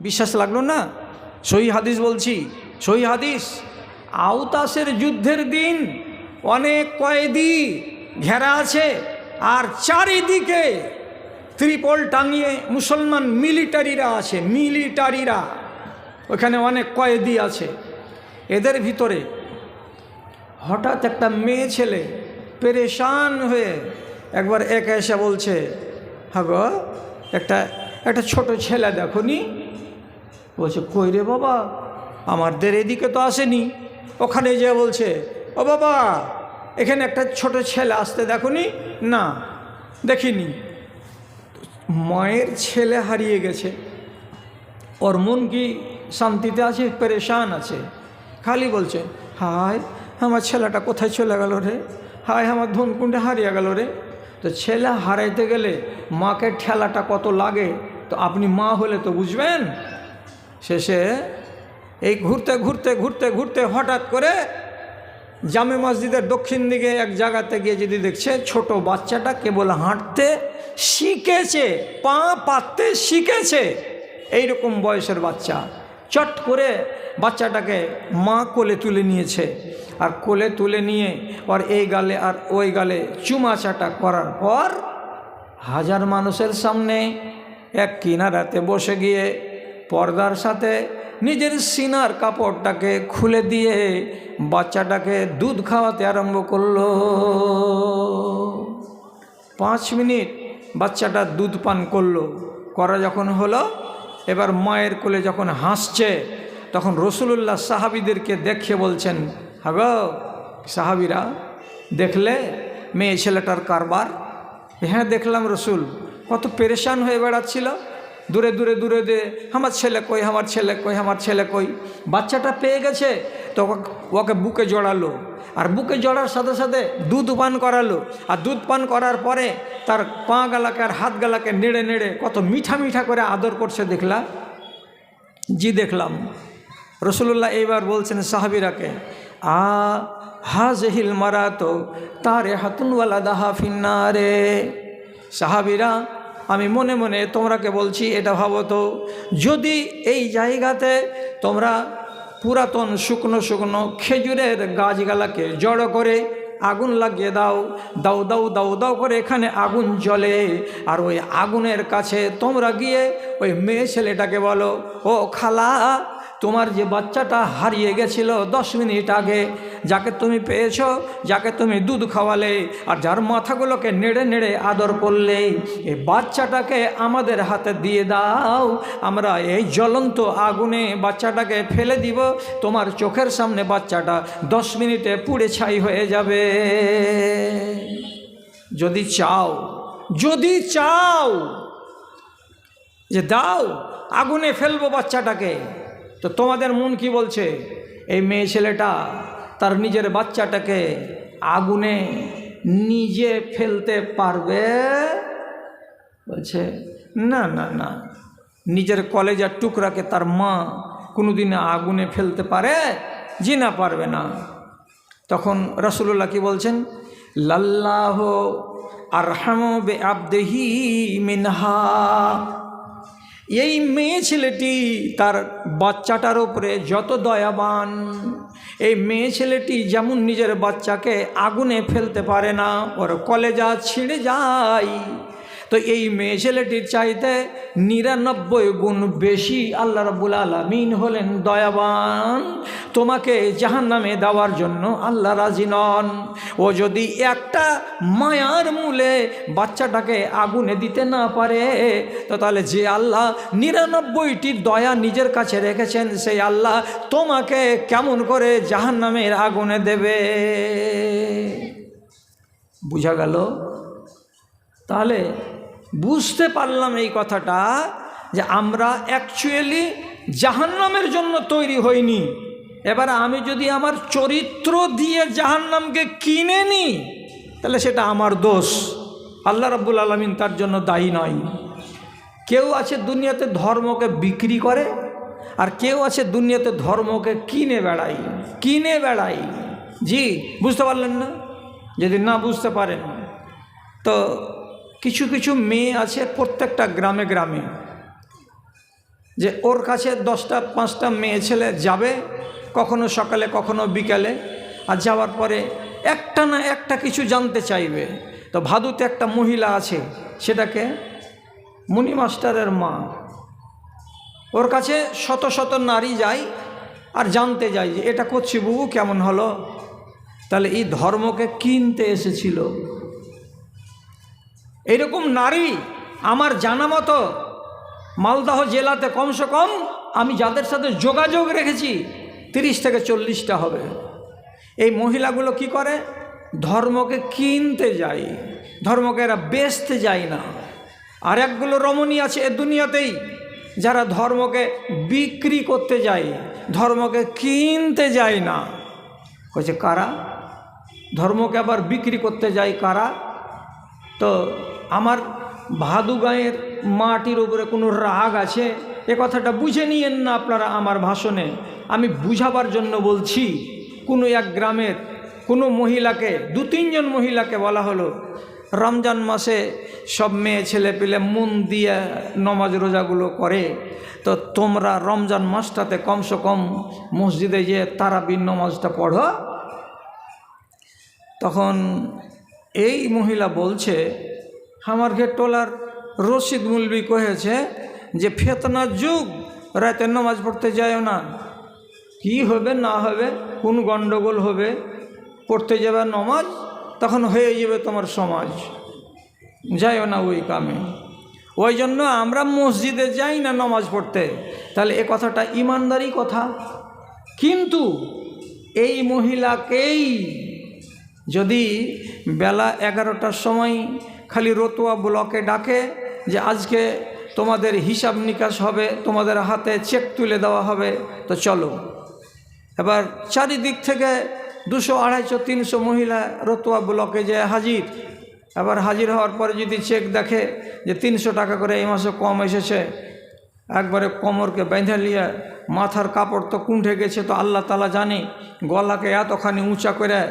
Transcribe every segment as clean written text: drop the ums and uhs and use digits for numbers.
বিশ্বাস লাগলো না? সহি হাদিস বলছি, সহি হাদিস। আওতাসের যুদ্ধের দিন অনেক কয়েদি ঘেরা আছে, আর চারিদিকে ত্রিপল টাঙিয়ে মুসলমান মিলিটারিরা আছে, মিলিটারিরা ওখানে অনেক কয়েদি আছে। এদের ভিতরে হঠাৎ একটা মেয়ে ছেলে পেরেশান হয়ে একবার একা এসে বলছে, হ্যাঁ গো, একটা ছোট ছেলে দেখো নি। বলছে, কই রে বাবা, আমাদের এদিকে তো আসেনি। ওখানে যেয়ে বলছে, ও বাবা, এখানে একটা ছোট ছেলে আসতে দেখো নি? না, দেখিনি। মায়ের ছেলে হারিয়ে গেছে, ওর মন কি শান্তিতে আছে? পেরেশান আছে, খালি বলছে, হায় আমার ছেলেটা কোথায় চলে গেল রে, হায় আমার ধনকুণ্ডে হারিয়ে গেল রে। তো ছেলে হারাইতে গেলে মাকে ঠেলাটা কত লাগে, তো আপনি মা হলে তো বুঝবেন। শেষে এই ঘুরতে ঘুরতে ঘুরতে ঘুরতে হঠাৎ করে জামে মসজিদের দক্ষিণ দিকে এক জায়গাতে গিয়ে যদি দেখছে ছোট বাচ্চাটা কেবল হাঁটতে শিখেছে, পা পাততে শিখেছে, এইরকম বয়সের বাচ্চা। চট করে বাচ্চাটাকে মা কোলে তুলে নিয়েছে, আর কোলে তুলে নিয়ে ওর এই গালে আর ওই গালে চুমাচাটা করার পর হাজার মানুষের সামনে এক কিনারাতে বসে গিয়ে পর্দার সাথে নিজের সিনার কাপড়টাকে খুলে দিয়ে বাচ্চাটাকে দুধ খাওয়াতে আরম্ভ করলো। 5 মিনিট বাচ্চাটা দুধ পান করলো, করা যখন হলো, এবার মায়ের কোলে যখন হাসছে, তখন রসুলুল্লাহ সাহাবীদেরকে দেখে বলছেন, হাগো সাহাবীরা, দেখলে মেয়ে ছেলেটার কারবার? হ্যাঁ দেখলাম রসুল। কত পেরেশান হয়ে বেড়াচ্ছিল, দূরে দূরে দূরে দূরে, আমার ছেলে কই, আমার ছেলে কই, আমার ছেলে কই। বাচ্চাটা পেয়ে গেছে তো ওকে বুকে জড়ালো, আর বুকে জড়ার সাথে সাথে দুধ পান করালো, আর দুধ পান করার পরে তার পা গালাকে আর হাত গালাকে নেড়ে নেড়ে কত মিঠা মিঠা করে আদর করছে, দেখলা? জি দেখলাম। রসুল্লাহ এইবার বলছেন সাহাবীরাকে, হাজহিল মারাতো তারে হাতুনওয়ালা দাহা ফিন্নারে। সাহাবীরা, আমি মনে মনে তোমরাকে বলছি, এটা ভাবো তো, যদি এই জায়গাতে তোমরা পুরাতন শুকনো শুকনো খেজুরের গাছগালাকে জড়ো করে আগুন লাগিয়ে দাও, দাও দাও দাও দাও করে এখানে আগুন জ্বলে, আর ওই আগুনের কাছে তোমরা গিয়ে ওই মেয়ে ছেলেটাকে বলো, ও খালা, তোমার যে বাচ্চাটা হারিয়ে গেছিল 10 মিনিট আগে, যাকে তুমি পেয়েছো, যাকে তুমি দুধ খাওয়ালে আর যার মাথাগুলোকে নেড়ে নেড়ে আদর করলে, এই বাচ্চাটাকে আমাদের হাতে দিয়ে দাও, আমরা এই জ্বলন্ত আগুনে বাচ্চাটাকে ফেলে দিব, তোমার চোখের সামনে বাচ্চাটা 10 মিনিটে পুড়ে ছাই হয়ে যাবে। যদি চাও, যদি চাও যে দাও আগুনে ফেলবো বাচ্চাটাকে, তো তোমাদের মন কি বলছে? এই মেয়ে ছেলেটা তার নিজের বাচ্চাটাকে আগুনে নিজে ফেলতে পারবে? বলছে, না না না, নিজের কলেজার টুকরাকে তার মা কোনোদিন আগুনে ফেলতে পারে? জি না, পারবে না। তখন রাসূলুল্লাহ কি বলছেন? লাল্লাহু আরহামু বিআবদিহি মিনহা। এই মেয়ে ছেলেটি তার বাচ্চাটার উপরে যত দয়াবান, এই মেয়ে ছেলেটি যেমন নিজের বাচ্চাকে আগুনে ফেলতে পারে না, ওর কলেজা ছিঁড়ে যায়, তো এই মেয়ে ছেলেটির চাইতে 99 গুণ বেশি আল্লাহ রাব্বুল আলামিন হলেন দয়াবান। তোমাকে জাহান্নামে দেওয়ার জন্য আল্লাহ রাজি নন। ও যদি একটা মায়ার মূলে বাচ্চাটাকে আগুনে দিতে না পারে, তো তাহলে যে আল্লাহ 99টির দয়া নিজের কাছে রেখেছেন, সেই আল্লাহ তোমাকে কেমন করে জাহান্নামের আগুনে দেবে? বুঝা গেল? তাহলে বুঝতে পারলাম এই কথাটা, যে আমরা অ্যাকচুয়ালি জাহান্নামের জন্য তৈরি হইনি। এবার আমি যদি আমার চরিত্র দিয়ে জাহান্নামকে কিনে নিই, তাহলে সেটা আমার দোষ, আল্লাহ রাব্বুল আলামিন তার জন্য দায়ী নয়। কেউ আছে দুনিয়াতে ধর্মকে বিক্রি করে, আর কেউ আছে দুনিয়াতে ধর্মকে কিনে বেড়াই। জি, বুঝতে পারলেন না? যদি না বুঝতে পারেন, তো কিছু কিছু মেয়ে আছে প্রত্যেকটা গ্রামে গ্রামে, যে ওর কাছে 10টা 5টা মেয়ে ছেলে যাবে, কখনো সকালে কখনো বিকালে, আর যাওয়ার পরে একটা না একটা কিছু জানতে চাইবে। তো ভাদুতে একটা মহিলা আছে, সেটাকে মুনি মাস্টারের মা, ওর কাছে শত শত নারী যায় আর জানতে যায় যে এটা করছি বুবু কেমন হলো। তাহলে এই ধর্মকে কিনতে এসেছিল। এরকম নারী আমার জানা মতো মালদহ জেলাতে কমসে কম আমি যাদের সাথে যোগাযোগ রেখেছি 30 থেকে 40টা হবে। এই মহিলাগুলো কি করে? ধর্মকে কিনতে যায়, ধর্মকে এরা বেচতে যায় না। আর একগুলো রমণী আছে এ দুনিয়াতেই যারা ধর্মকে বিক্রি করতে যায়, ধর্মকে কিনতে যায় না। কইছে কারা? ধর্মকে আবার বিক্রি করতে যায় কারা? তো আমার ভাদু গাঁয়ের মাটির উপরে কোনো রাগ আছে এ কথাটা বুঝে নিয়েন না আপনারা আমার ভাষণে। আমি বুঝাবার জন্য বলছি। কোনো এক গ্রামের কোনো মহিলাকে, 2-3 জন মহিলাকে বলা হলো রমজান মাসে সব মেয়ে ছেলে পেলে মন দিয়ে নমাজ রোজাগুলো করে, তো তোমরা রমজান মাসটাতে কমসে কম মসজিদে যে তারাবির নমাজটা পড়ো। তখন এই মহিলা বলছে আমার টোলার রশিদ মুলবি কহেছে যে ফেতনার যুগ, রাতে নামাজ পড়তে যায়ও না। কি হবে না হবে, কোন গণ্ডগোল হবে, পড়তে যাবে নমাজ, তখন হয়ে যাবে তোমার সমাজ, যাইও না ওই কামে। ওই জন্য আমরা মসজিদে যাই না নমাজ পড়তে। তাহলে এ কথাটা ইমানদারি কথা। কিন্তু এই মহিলাকেই যদি বেলা 11টার সময় খালি রতুয়া ব্লকে ডাকে যে আজকে তোমাদের হিসাব নিকাশ হবে, তোমাদের হাতে চেক তুলে দেওয়া হবে, তো চলো। এবার চারিদিক থেকে 200, 250, 300 মহিলা রতুয়া ব্লকে যে হাজির। এবার হাজির হওয়ার পরে যদি চেক দেখে যে 300 টাকা করে এই মাসে কম এসেছে, একবারে কোমরকে বেঁধে নিয়ে মাথার কাপড় তো কুঁঠে গেছে, তো আল্লাহ তালা জানে, গলাকে এতখানি উঁচা করে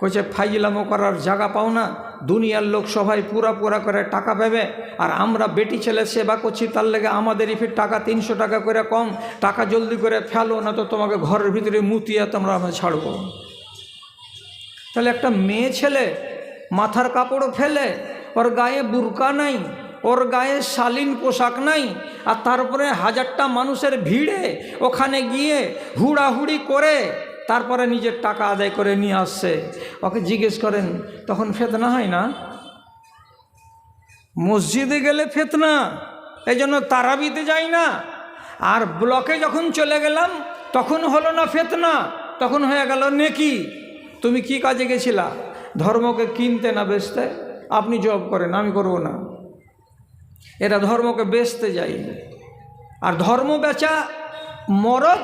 কইছে ফাইজলামো করার জায়গা পাও না, দুনিয়ার লোক সবাই পুরা করে টাকা পাবে, আর আমরা বেটি ছেলে সেবা করছি, তার লেগে আমাদেরই ফির টাকা 300 টাকা করে কম, টাকা জলদি করে ফেলো না তো তোমাকে ঘরের ভিতরে মুতিয়া তোমরা আমরা ছাড়বো। তাহলে একটা মেয়ে ছেলে মাথার কাপড়ও ফেলে, ওর গায়ে বুরকা নাই, ওর গায়ে শালীন পোশাক নাই, আর তারপরে 1000টা মানুষের ভিড়ে ওখানে গিয়ে হুড়াহুড়ি করে তারপরে নিজের টাকা আদায় করে নিয়ে আসছে। ওকে জিজ্ঞেস করেন তখন ফেতনা হয় না? মসজিদে গেলে ফেতনা, এই জন্য তারাবিতে যাই না। আর ব্লকে যখন চলে গেলাম তখন হলো না ফেতনা, তখন হয়ে গেল নেকি। তুমি কি কাজে গেছিলা? ধর্মকে কিনতে না বেচতে? আপনি জব করেন, আমি করব না। এরা ধর্মকে বেচতে যায়। আর ধর্ম বেচা মরদ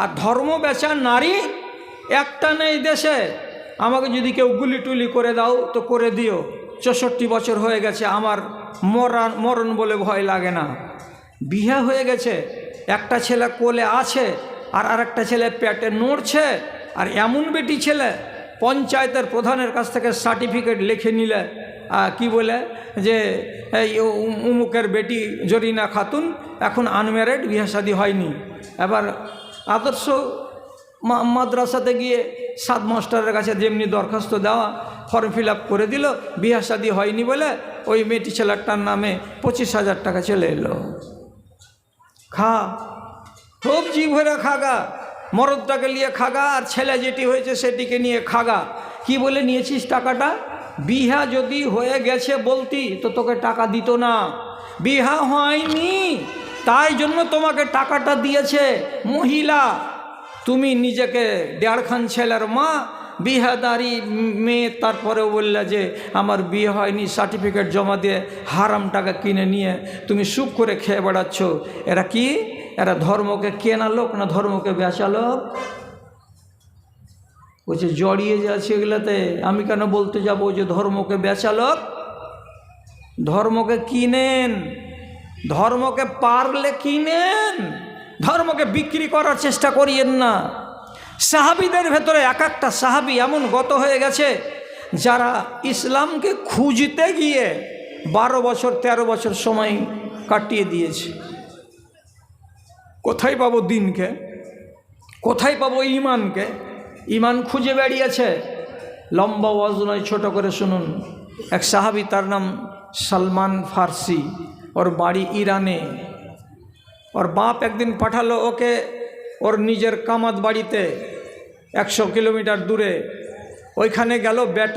আর ধর্ম বেচা নারী একটা নেই দেশে। আমাকে যদি কেউ গুলি টুলি করে দাও তো করে দিও, 64 বছর হয়ে গেছে, আমার মরণ বলে ভয় লাগে না। বিয়ে হয়ে গেছে, একটা ছেলে কোলে আছে আর আরেকটা ছেলে পেটে নড়ছে, আর এমন বেটি ছেলে পঞ্চায়েতের প্রধানের কাছ থেকে সার্টিফিকেট লিখে নিলে কি বলে যে এই উমুকের বেটি জরিনা খাতুন এখন আনম্যারিড, বিয়ে শাদী হয়নি। এবার আদর্শ মাদ্রাসাতে গিয়ে সাদ মাস্টারের কাছে যেমনি দরখাস্ত দেওয়া, ফর্ম ফিল আপ করে দিল, বিয়ে শাদী হয়নি বলে ওই মেয়েটি ছেলেটার নামে 25,000 টাকা চলে এলো। খা, খুব জি ভরে খাগা, মরদটাকে নিয়ে খাগা, আর ছেলে যেটি হয়েছে সেটিকে নিয়ে খাগা। কি বলে নিয়েছিস টাকাটা? বিহা যদি হয়ে গেছে বলতি তো তোকে টাকা দিত না। বিহা হয়নি তাই জন্য তোমাকে টাকাটা দিয়েছে মহিলা। তুমি নিজেকে 1.5 খান ছেলের মা, বিহাদারি মেয়ে, তারপরেও বললে যে আমার বিয়ে হয়নি, সার্টিফিকেট জমা দিয়ে হারাম টাকা কিনে নিয়ে তুমি সুখ করে খেয়ে বেড়াচ্ছ। এরা কি? এরা ধর্মকে কেনা লোক না ধর্মকে বেচা লোক? বলছে জড়িয়ে যাচ্ছে এগুলাতে। আমি কেন বলতে যাব যে ধর্মকে বেচা লোক? ধর্মকে কিনেন, ধর্মকে পারলে কিনেন, ধর্মকে বিক্রি করার চেষ্টা করিয়েন না। সাহাবিদের ভেতরে এক একটা সাহাবি এমন গত হয়ে গেছে যারা ইসলামকে খুঁজতে গিয়ে 12 বছর 13 বছর সময় কাটিয়ে দিয়েছে। কোথায় পাবো দিনকে, কোথায় পাবো ইমানকে? ইমান খুঁজে বেরিয়েছে। লম্বা ওয়াজ নয়, ছোট করে শুনুন। এক সাহাবী, তার নাম সালমান ফার্সি, ওর বাড়ি ইরানে। ওর বাপ একদিন পাঠালো ওকে ওর নিজের কামাত বাড়িতে 100 কিলোমিটার দূরে। ওইখানে গেল, বেটা